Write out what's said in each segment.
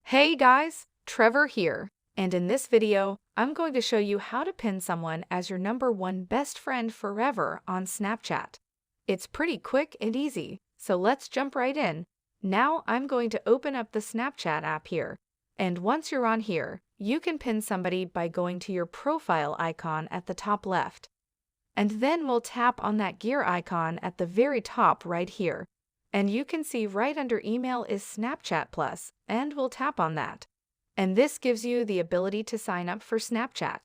Hey guys, Trevor here, and in this video, I'm going to show you how to pin someone as your #1 best friend forever on Snapchat. It's pretty quick and easy, so let's jump right in. Now I'm going to open up the Snapchat app here, and once you're on here, you can pin somebody by going to your profile icon at the top left. And then we'll tap on that gear icon at the very top right here. And you can see right under email is Snapchat Plus, and we'll tap on that. And this gives you the ability to sign up for Snapchat.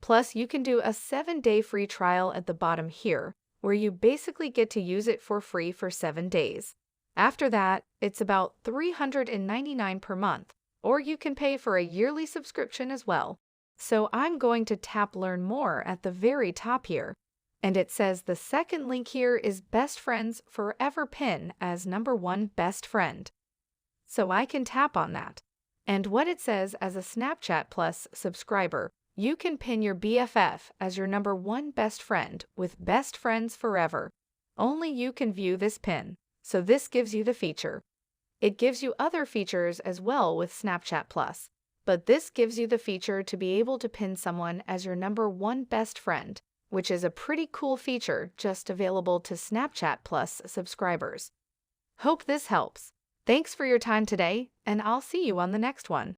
Plus, you can do a 7-day free trial at the bottom here, where you basically get to use it for free for 7 days. After that, it's about $399 per month, or you can pay for a yearly subscription as well. So I'm going to tap Learn More at the very top here. And it says the second link here is Best Friends Forever Pin as #1 best friend. So I can tap on that. And what it says as a Snapchat Plus subscriber, you can pin your BFF as your #1 best friend with Best Friends Forever. Only you can view this pin, so this gives you the feature. It gives you other features as well with Snapchat Plus, but this gives you the feature to be able to pin someone as your #1 best friend, which is a pretty cool feature just available to Snapchat Plus subscribers. Hope this helps. Thanks for your time today, and I'll see you on the next one.